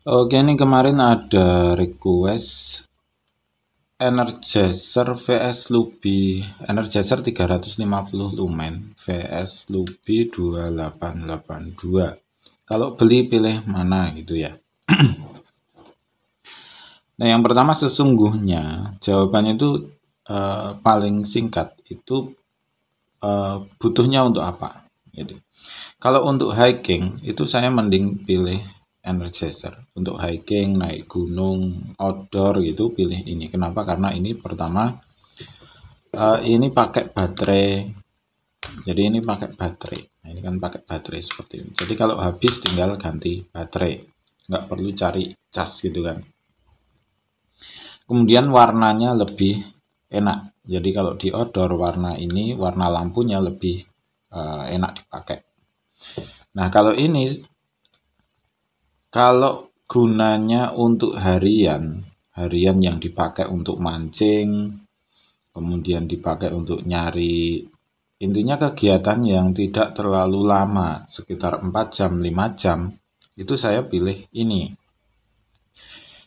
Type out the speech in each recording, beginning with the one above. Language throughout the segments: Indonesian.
Oke, ini kemarin ada request Energizer vs Luby. Energizer 350 lumen vs Luby 2882. Kalau beli pilih mana gitu ya. Nah, yang pertama sesungguhnya jawabannya itu paling singkat itu butuhnya untuk apa gitu. Kalau untuk hiking itu saya mending pilih Energizer. Untuk hiking, naik gunung, outdoor gitu pilih ini. Kenapa? Karena ini pertama ini pakai baterai. Jadi ini pakai baterai. Nah, ini kan pakai baterai seperti ini. Jadi kalau habis tinggal ganti baterai. Nggak perlu cari cas gitu kan. Kemudian warnanya lebih enak. Jadi kalau di outdoor warna ini, warna lampunya lebih enak dipakai. Nah, kalau gunanya untuk harian yang dipakai untuk mancing, kemudian dipakai untuk nyari, intinya kegiatan yang tidak terlalu lama, sekitar 4 jam, 5 jam, itu saya pilih ini.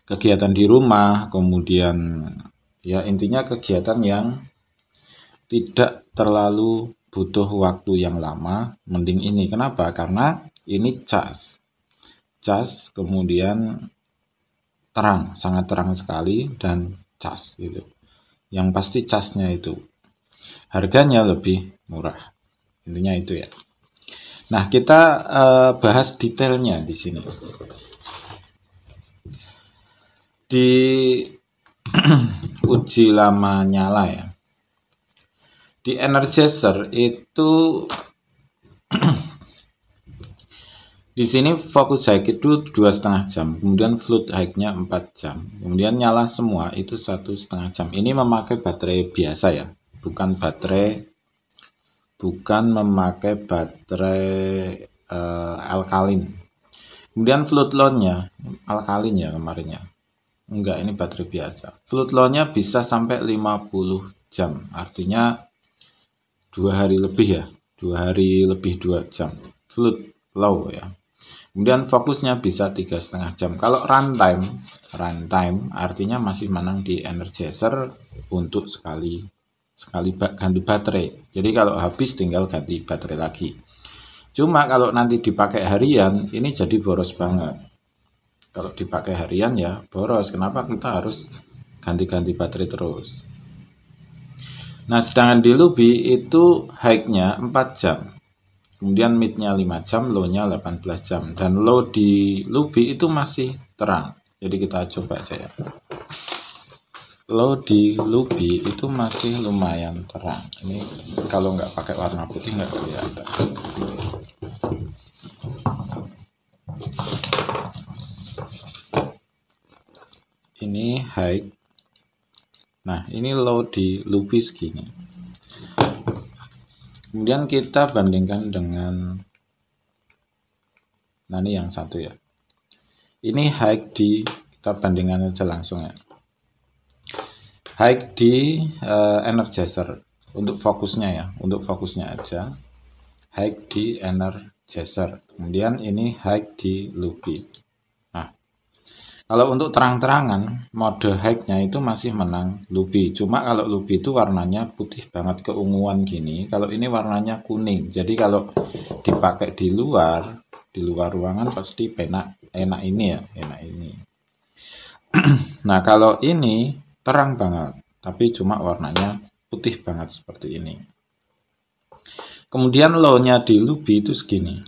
Kegiatan di rumah, kemudian ya intinya kegiatan yang tidak terlalu butuh waktu yang lama, mending ini. Kenapa? Karena ini cas kemudian terang, sangat terang sekali dan cas gitu. Yang pasti casnya itu harganya lebih murah. Intinya itu ya. Nah, kita bahas detailnya di sini. Di uji lama nyala ya. Di Energizer itu di sini fokus high itu 2,5 jam, kemudian float high-nya 4 jam, kemudian nyala semua itu 1,5 jam. Ini memakai baterai biasa ya, bukan memakai baterai alkalin. Kemudian float load-nya alkalin ya kemarinnya. Enggak, ini baterai biasa. Float load-nya bisa sampai 50 jam, artinya 2 hari lebih ya, 2 hari lebih 2 jam. Float low ya. Kemudian fokusnya bisa 3,5 jam. Kalau runtime artinya masih menang di Energizer untuk sekali ganti baterai. Jadi kalau habis tinggal ganti baterai lagi. Cuma kalau nanti dipakai harian ini jadi boros banget. Kalau dipakai harian ya boros. Kenapa kita harus ganti-ganti baterai terus? Nah, sedangkan di Luby itu high-nya 4 jam. Kemudian mid-nya 5 jam, low-nya 18 jam. Dan low di Luby itu masih terang. Jadi kita coba aja ya. Low di Luby itu masih lumayan terang. Ini kalau nggak pakai warna putih nggak kelihatan. Ini high. Nah, ini low di Luby segini. Kemudian kita bandingkan dengan, nah ini yang satu ya. Ini high kita bandingkan aja langsung ya. High di Energizer untuk fokusnya aja. High di Energizer. Kemudian ini high di Luby. Nah, kalau untuk terang-terangan mode high-nya itu masih menang Luby. Cuma kalau Luby itu warnanya putih banget keunguan gini. Kalau ini warnanya kuning. Jadi kalau dipakai di luar ruangan pasti enak ini ya, enak ini. Nah, kalau ini terang banget, tapi cuma warnanya putih banget seperti ini. Kemudian low-nya di Luby itu segini.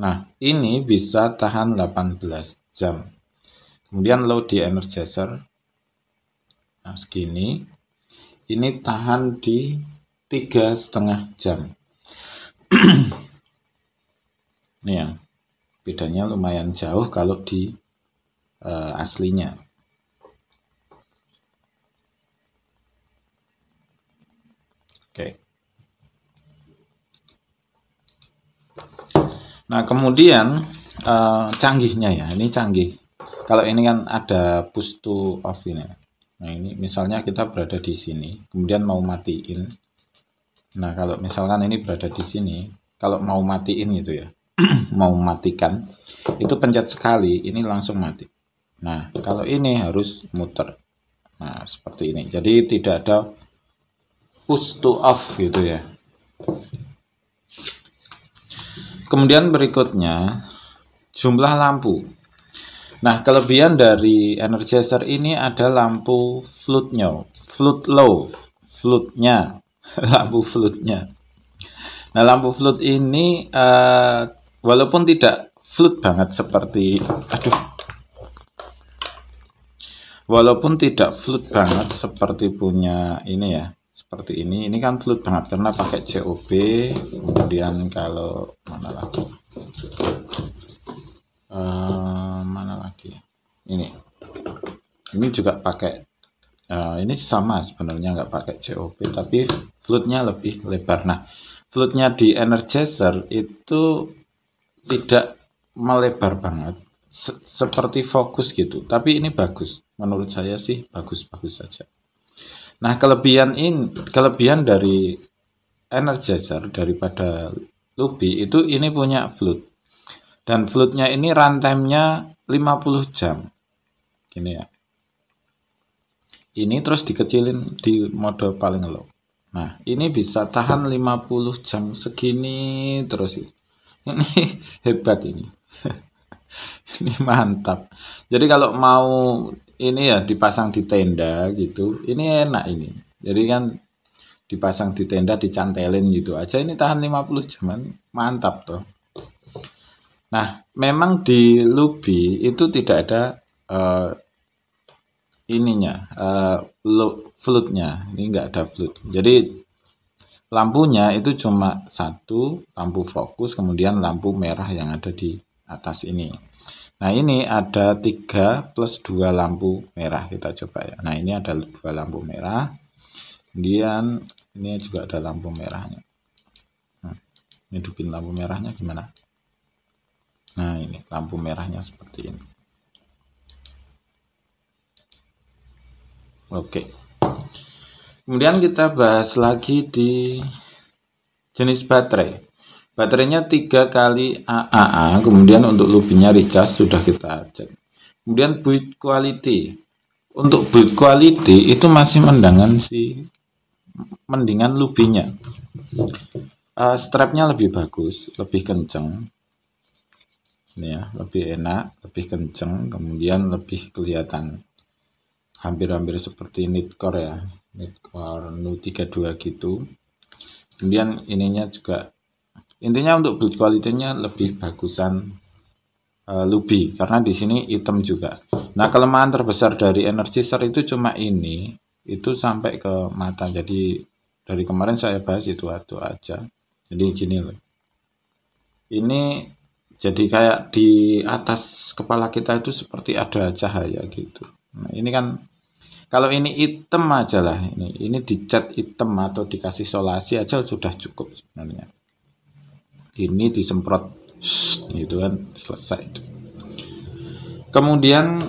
Nah, ini bisa tahan 18 jam. Kemudian low di Energizer, nah segini. Ini tahan di 3,5 jam. Ini ya, bedanya lumayan jauh kalau di aslinya. Oke. Nah, kemudian canggihnya ya, ini canggih. Kalau ini kan ada push to off ini. Nah, ini misalnya kita berada di sini, kemudian mau matiin. Nah, kalau misalkan ini berada di sini, kalau mau matiin gitu ya. mau matikan, itu pencet sekali, ini langsung mati. Nah, kalau ini harus muter. Nah, seperti ini. Jadi tidak ada push to off gitu ya. Kemudian berikutnya jumlah lampu. Nah, kelebihan dari Energizer ini ada lampu floodnya, floodnya, lampu floodnya. Nah, lampu flood ini walaupun tidak flood banget seperti, walaupun tidak flood banget seperti punya ini ya, seperti ini kan flood banget karena pakai COB. Kemudian kalau mana lagi, ini juga pakai, ini sama sebenarnya, nggak pakai COB tapi floodnya lebih lebar. Nah, floodnya di Energizer itu tidak melebar banget seperti fokus gitu, tapi ini bagus, menurut saya sih bagus-bagus saja. Nah, kelebihan dari Energizer daripada Luby itu ini punya flood, dan floodnya ini runtime-nya 50 jam gini ya. Ini terus dikecilin di mode paling low. Nah, ini bisa tahan 50 jam segini terus. Ini hebat ini. Ini mantap. Jadi kalau mau ini ya dipasang di tenda gitu, ini enak ini. Jadi kan dipasang di tenda, dicantelin gitu aja, ini tahan 50 jam, mantap tuh. Nah, memang di Luby itu tidak ada floodnya, ini enggak ada flood. Jadi lampunya itu cuma satu, lampu fokus, kemudian lampu merah yang ada di atas ini. Nah, ini ada 3 plus 2 lampu merah, kita coba ya. Nah, ini ada 2 lampu merah, kemudian ini juga ada lampu merahnya. Nah, hidupin lampu merahnya gimana? Nah, ini lampu merahnya seperti ini. Oke. Kemudian kita bahas lagi di jenis baterai. Baterainya 3 kali AAA, kemudian untuk Luby-nya recharge sudah kita cek. Kemudian build quality. Untuk build quality itu masih mendingan Luby-nya. Strapnya lebih bagus, lebih kenceng. Ini ya, lebih enak, lebih kenceng, kemudian lebih kelihatan hampir-hampir seperti Nitecore ya, Nitecore Nu 32 gitu. Kemudian ininya juga, intinya untuk build quality-nya lebih bagusan Luby karena di sini hitam juga. Nah, kelemahan terbesar dari Energizer itu cuma ini, itu sampai ke mata. Jadi dari kemarin saya bahas itu aja. Jadi gini loh, ini jadi kayak di atas kepala kita itu seperti ada cahaya gitu. Nah, ini kan kalau ini hitam aja lah, ini dicat hitam atau dikasih solasi aja sudah cukup sebenarnya. Ini disemprot gitu kan, selesai. Kemudian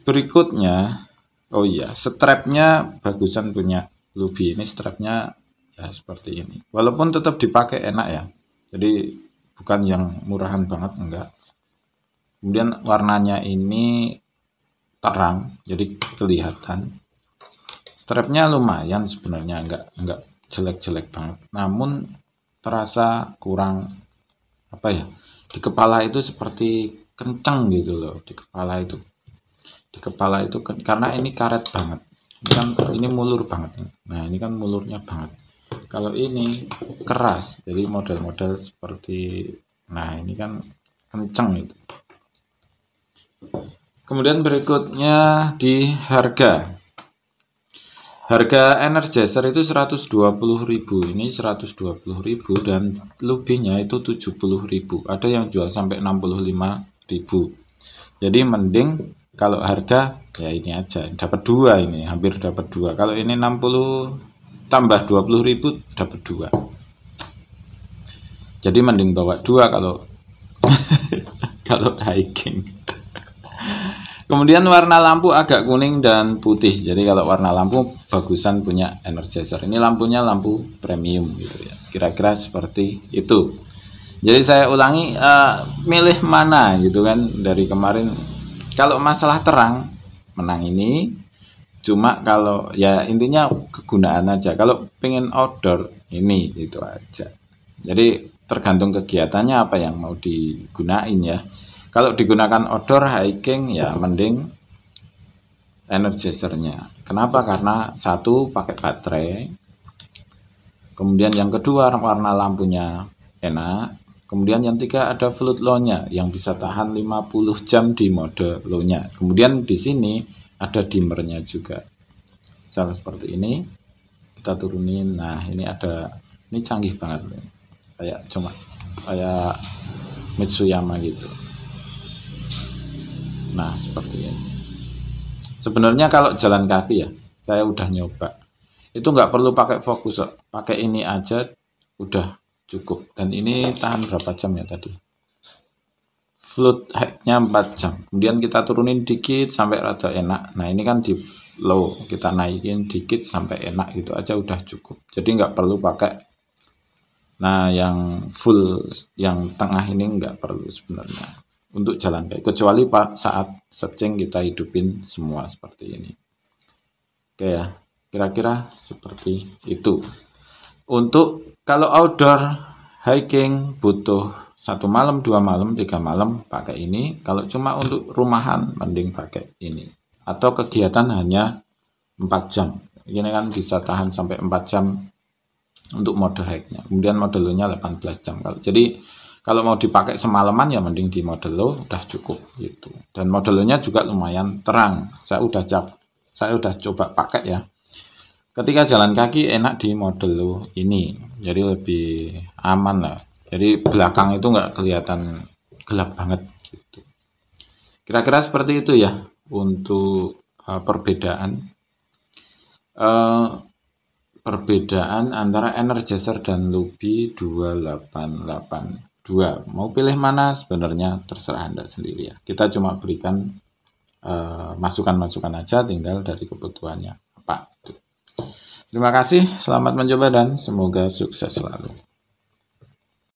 berikutnya, oh iya, strapnya bagusan punya Luby. Ini strapnya ya seperti ini. Walaupun tetap dipakai enak ya. Jadi bukan yang murahan banget, enggak. Kemudian warnanya ini terang, jadi kelihatan. Strapnya lumayan sebenarnya, enggak jelek-jelek banget. Namun terasa kurang apa ya? Di kepala itu seperti kenceng gitu loh, di kepala itu. Di kepala itu karena ini karet banget. Ini mulur banget. Nah, ini kan mulurnya banget. Kalau ini keras, jadi model-model seperti, nah ini kan kenceng itu. Kemudian berikutnya di harga. Harga Energizer itu 120.000, ini 120.000 dan Luby-nya itu 70.000. Ada yang jual sampai 65.000. Jadi mending kalau harga ya ini aja, dapat 2 ini, hampir dapat 2. Kalau ini 60 tambah 20.000 dapat 2. Jadi mending bawa 2 kalau kalau hiking. Kemudian warna lampu agak kuning dan putih. Jadi kalau warna lampu bagusan punya Energizer. Ini lampunya lampu premium gitu ya. Kira-kira seperti itu. Jadi saya ulangi, milih mana gitu kan dari kemarin. Kalau masalah terang menang ini, cuma kalau ya intinya kegunaan aja. Kalau pengen outdoor ini itu aja. Jadi tergantung kegiatannya apa yang mau digunain ya. Kalau digunakan outdoor hiking ya mending energizernya. Kenapa? Karena satu pakai baterai. Kemudian yang kedua warna lampunya enak. Kemudian yang tiga ada fluid low-nya yang bisa tahan 50 jam di mode low-nya. Kemudian di sini ada dimmernya juga. Misalnya seperti ini, kita turunin. Nah, ini canggih banget. Kayak Mitsuyama gitu. Nah, seperti ini. Sebenarnya kalau jalan kaki ya, saya udah nyoba. Itu nggak perlu pakai fokus, pakai ini aja udah cukup. Dan ini tahan berapa jam ya tadi? Fluid head-nya 4 jam. Kemudian kita turunin dikit sampai rada enak. Nah, ini kan di low, kita naikin dikit sampai enak gitu aja udah cukup. Jadi nggak perlu pakai. Nah, yang full, yang tengah ini nggak perlu sebenarnya untuk jalan kaki. Kecuali saat searching kita hidupin semua seperti ini. Oke ya, kira-kira seperti itu. Untuk kalau outdoor hiking butuh 1 malam, 2 malam, 3 malam pakai ini. Kalau cuma untuk rumahan mending pakai ini. Atau kegiatan hanya 4 jam. Ini kan bisa tahan sampai 4 jam untuk mode hike-nya. Kemudian mode low-nya 18 jam. Jadi kalau mau dipakai semalaman ya mending di mode low udah cukup gitu. Dan mode low-nya juga lumayan terang. Saya udah coba pakai ya. Ketika jalan kaki enak di mode low ini, jadi lebih aman lah. Jadi belakang itu nggak kelihatan gelap banget gitu. Kira-kira seperti itu ya untuk perbedaan antara Energizer dan Lubi 2882. Mau pilih mana sebenarnya terserah Anda sendiri ya. Kita cuma berikan masukan-masukan aja, tinggal dari kebutuhannya apa. Terima kasih, selamat mencoba dan semoga sukses selalu.